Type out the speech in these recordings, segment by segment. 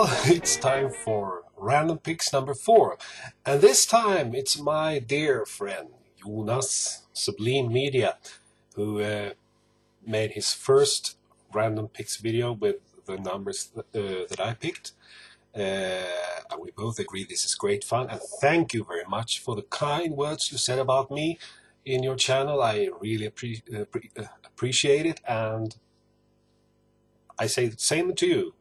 Well, it's time for Random Picks number 4. And this time it's my dear friend Jonas, SublimMedia, who made his first Random Picks video with the numbers that I picked. And we both agree this is great fun. And thank you very much for the kind words you said about me in your channel. I really appreciate it. And I say the same to you.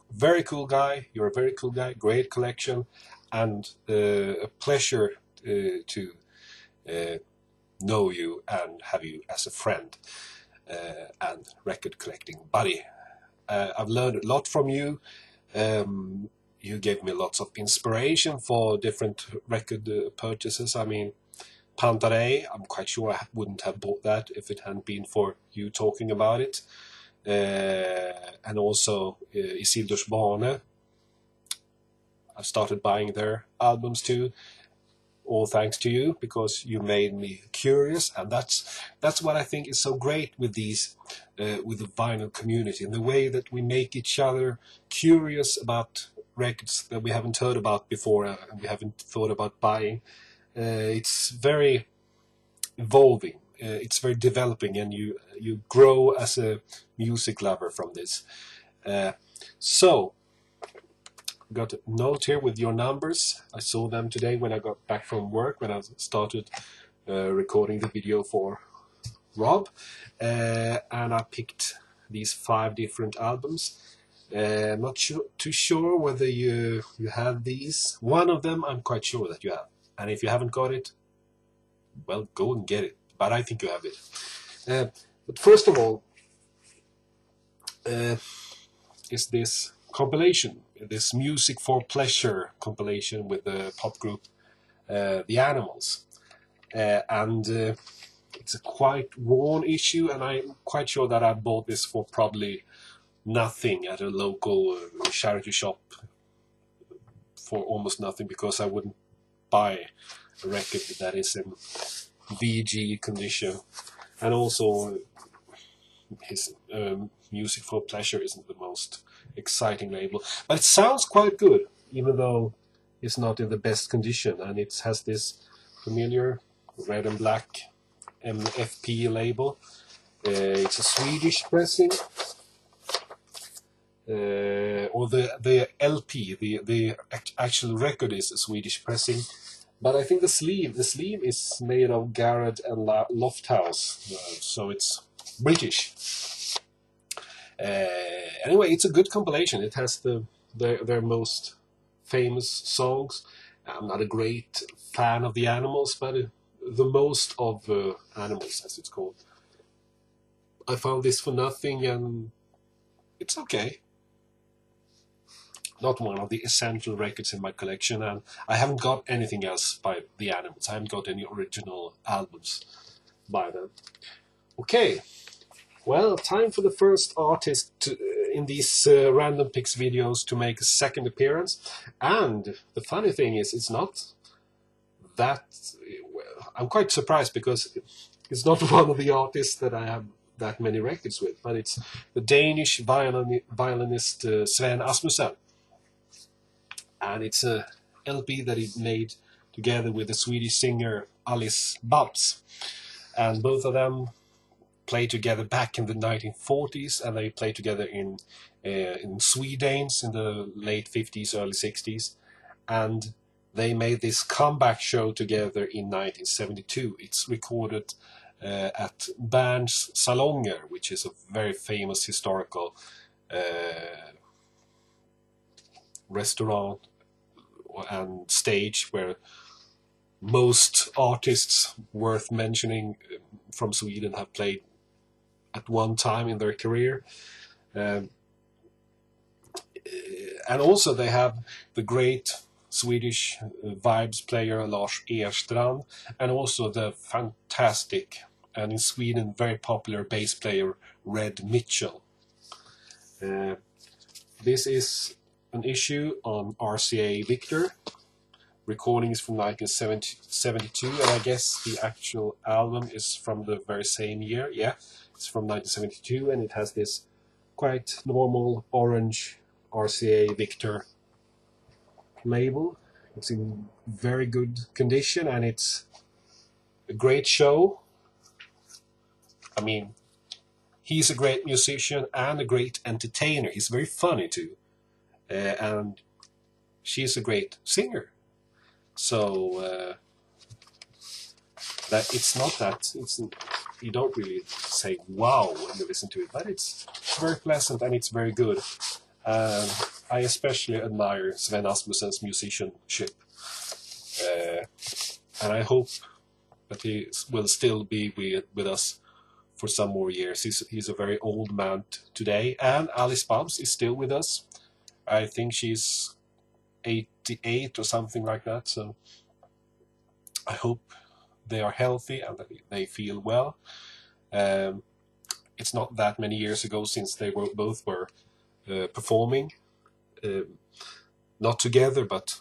Very cool guy. You're a very cool guy. Great collection, and a pleasure to know you and have you as a friend and record collecting buddy. I've learned a lot from you. You gave me lots of inspiration for different record purchases. I mean, Pantarei, I'm quite sure I wouldn't have bought that if it hadn't been for you talking about it. And also Isildurs Bane. I've started buying their albums too, all thanks to you, because you made me curious, and that's what I think is so great with these, with the vinyl community, and the way that we make each other curious about records that we haven't heard about before and we haven't thought about buying. It's very evolving. It's very developing, and you grow as a music lover from this. So, got a note here with your numbers. I saw them today when I got back from work, when I started recording the video for Rob, and I picked these 5 different albums. I'm not too sure whether you have these. One of them I'm quite sure that you have, and if you haven't got it, well, go and get it. But I think you have it. But first of all, is this compilation, this Music for Pleasure compilation with the pop group The Animals. And it's a quite worn issue, and I'm quite sure that I bought this for probably nothing at a local charity shop, for almost nothing, because I wouldn't buy a record that is in VG condition. And also his Music for Pleasure isn't the most exciting label, but it sounds quite good, even though it's not in the best condition, and it has this familiar red and black MFP label. It's a Swedish pressing, or the LP, the actual record is a Swedish pressing. But I think the sleeve is made of Garrett and Lofthouse, so it's British. Anyway, it's a good compilation. It has their most famous songs. I'm not a great fan of the Animals, but the most of Animals, as it's called. I found this for nothing, and it's okay. Not one of the essential records in my collection, and I haven't got anything else by The Animals. I haven't got any original albums by them. Okay, well, time for the first artist in these Random Picks videos to make a second appearance. And the funny thing is, it's not that... I'm quite surprised, because it's not one of the artists that I have that many records with, but it's the Danish violinist Sven Asmussen. And it's a LP that he made together with the Swedish singer Alice Babs. And both of them played together back in the 1940s, and they played together in Swedanes in the late 50s, early 60s. And they made this comeback show together in 1972. It's recorded at Berns Salonger, which is a very famous historical restaurant and stage where most artists worth mentioning from Sweden have played at one time in their career. And also they have the great Swedish vibes player Lars Erstrand, and also the fantastic and in Sweden very popular bass player Red Mitchell. This is an issue on RCA Victor. Recording is from 1972, and I guess the actual album is from the very same year. Yeah, it's from 1972, and it has this quite normal orange RCA Victor label. It's in very good condition, and it's a great show. I mean, he's a great musician and a great entertainer. He's very funny too, and she's a great singer. So that it's not that you don't really say wow when you listen to it, but it's very pleasant and it's very good. I especially admire Sven Asmussen's musicianship, and I hope that he will still be with us for some more years. He's a very old man today, and Alice Babs is still with us. I think she's 88 or something like that, so I hope they are healthy and that they feel well. It's not that many years ago since they both were performing, not together but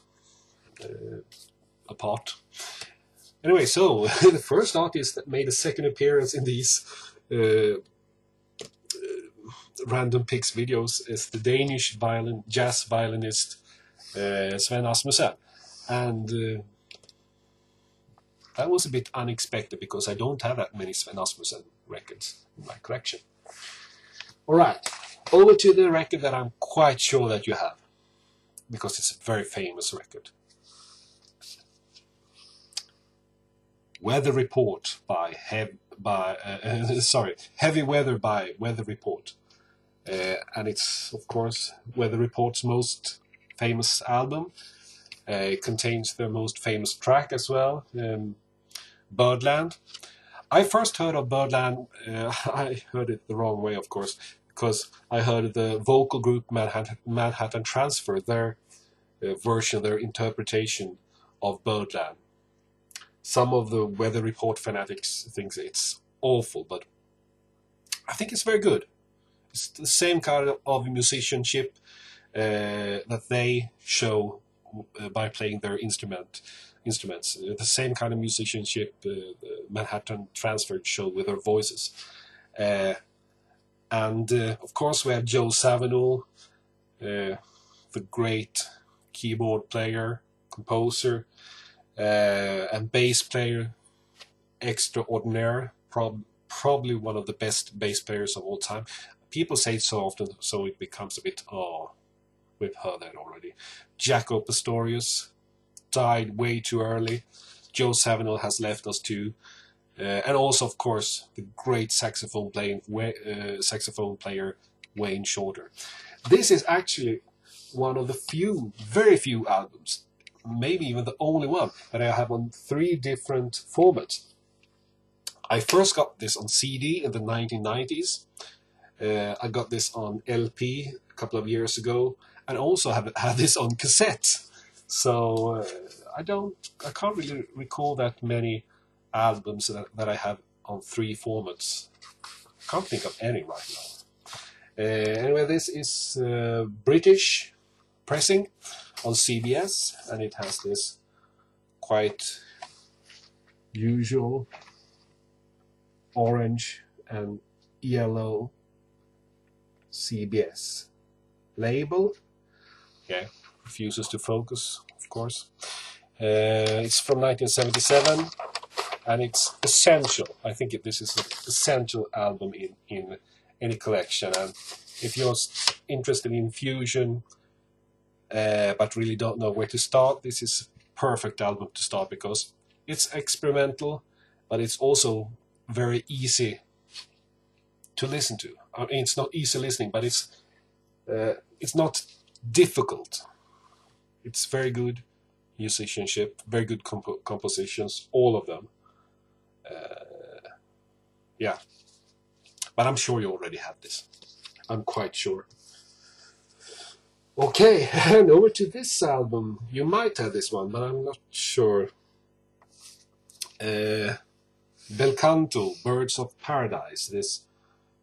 apart. Anyway, so the first artist that made a second appearance in these Random Picks videos is the Danish jazz violinist Sven Asmussen, and that was a bit unexpected because I don't have that many Sven Asmussen records in my collection. Alright, over to the record that I'm quite sure that you have, because it's a very famous record. Weather Report by Heavy Weather by Weather Report, and it's of course Weather Report's most famous album. It contains their most famous track as well, Birdland. I first heard of Birdland, I heard it the wrong way of course, because I heard the vocal group Manhattan Transfer, their version, their interpretation of Birdland. Some of the Weather Report fanatics think it's awful, but I think it's very good. It's the same kind of musicianship that they show by playing their instruments. The same kind of musicianship the Manhattan Transfer show with their voices. And of course we have Joe Zawinul, the great keyboard player, composer, and bass player extraordinaire, probably one of the best bass players of all time. People say it so often, so it becomes a bit, oh, we've heard that already. Jaco Pastorius died way too early. Joe Zawinul has left us too. And also, of course, the great saxophone player Wayne Shorter. This is actually one of the very few albums, maybe even the only one, that I have on 3 different formats. I first got this on CD in the 1990s. I got this on LP a couple of years ago, and also have had this on cassette. So I can't really recall that many albums that I have on 3 formats. I can't think of any right now. Anyway, this is British pressing on CBS, and it has this quite usual orange and yellow CBS label. Okay, refuses to focus, of course. It's from 1977, and it's essential. I think this is an essential album in any collection. And if you're interested in fusion, but really don't know where to start, this is a perfect album to start, because it's experimental, but it's also very easy to listen to. I mean, it's not easy listening, but it's not difficult. It's very good musicianship, very good compositions, all of them. Yeah, but I'm sure you already have this. I'm quite sure. Okay, and over to this album. You might have this one, but I'm not sure. Bel Canto, Birds of Paradise. This,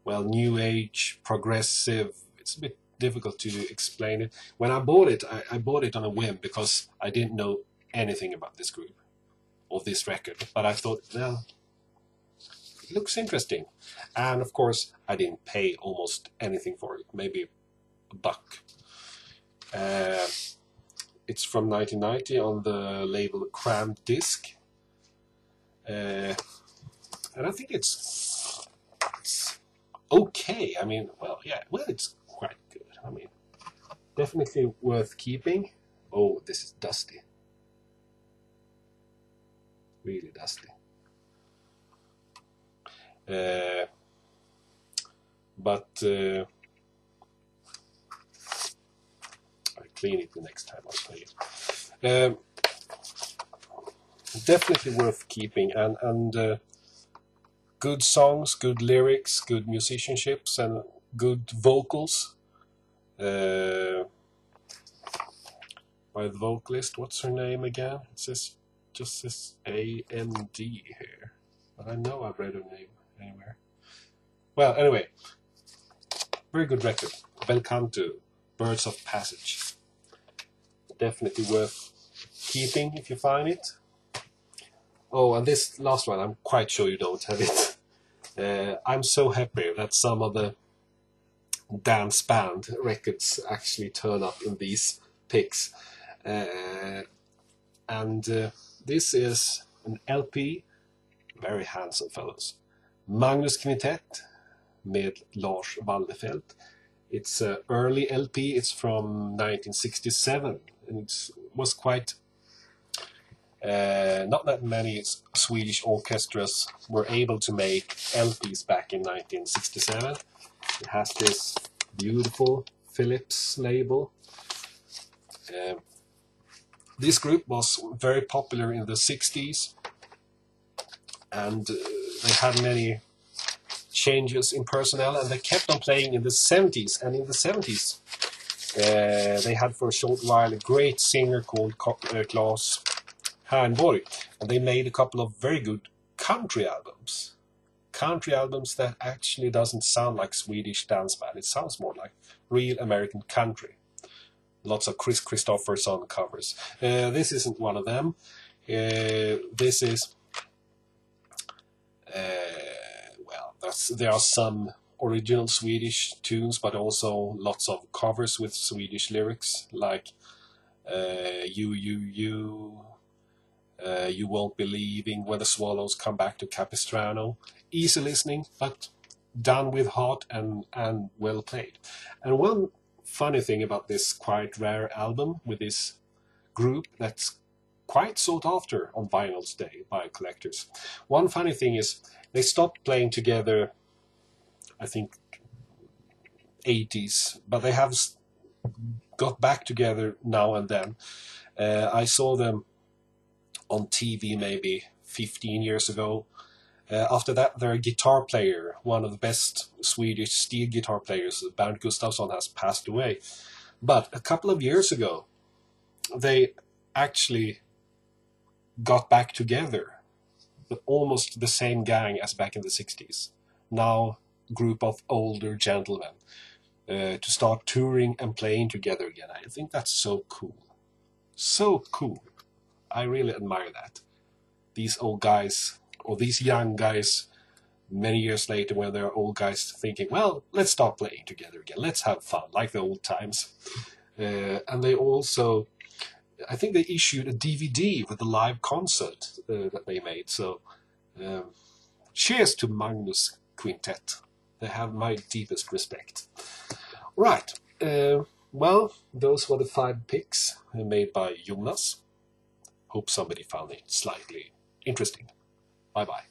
well, new age, progressive. It's a bit difficult to explain it. When I bought it, I bought it on a whim, because I didn't know anything about this group or this record. But I thought, well, it looks interesting. And of course, I didn't pay almost anything for it. Maybe $1. It's from 1990 on the label Cram Disc. And I think it's okay. I mean, well, yeah, well, it's quite good. I mean, definitely worth keeping. Oh, this is dusty. Really dusty. But I'll clean it the next time I play it. Definitely worth keeping, and good songs, good lyrics, good musicianships, and good vocals. By the vocalist, what's her name again? It says just this A-N-D here, but I know I've read her name anywhere. Well, anyway, very good record. Bel Canto, Birds of Passage. Definitely worth keeping if you find it. Oh, and this last one, I'm quite sure you don't have it. I'm so happy that some of the dance band records actually turn up in these picks. This is an LP, very handsome fellows. Magnus Quintet med Lars Wallefeld. It's an early LP, it's from 1967, and it was quite... not that many Swedish orchestras were able to make LPs back in 1967. It has this beautiful Philips label. This group was very popular in the 60s, and they had many changes in personnel, and they kept on playing in the 70s. And in the 70s, they had for a short while a great singer called Claes Hernborg, and they made a couple of very good country albums. Country albums that actually doesn't sound like Swedish dance band. It sounds more like real American country. Lots of Chris Christopherson covers. This isn't one of them. This is... well, there are some original Swedish tunes, but also lots of covers with Swedish lyrics, like You Won't Be Leaving, When the Swallows Come Back to Capistrano. Easy listening, but done with heart and well played. And one funny thing about this quite rare album with this group that's quite sought after on vinyl today by collectors. One funny thing is they stopped playing together, I think, 80s, but they have got back together now and then. I saw them on TV maybe 15 years ago. After that, their guitar player, one of the best Swedish steel guitar players, Bernt Gustafsson, has passed away. But a couple of years ago, they actually got back together, almost the same gang as back in the 60s. Now, group of older gentlemen to start touring and playing together again. I think that's so cool. So cool. I really admire that. These old guys, or these young guys, many years later when they're old guys thinking, well, let's start playing together again. Let's have fun, like the old times. And they also, I think they issued a DVD with the live concert that they made. So cheers to Magnus Quintet. They have my deepest respect. Right. Well, those were the 5 picks made by Jonas. Hope somebody found it slightly interesting. Bye-bye.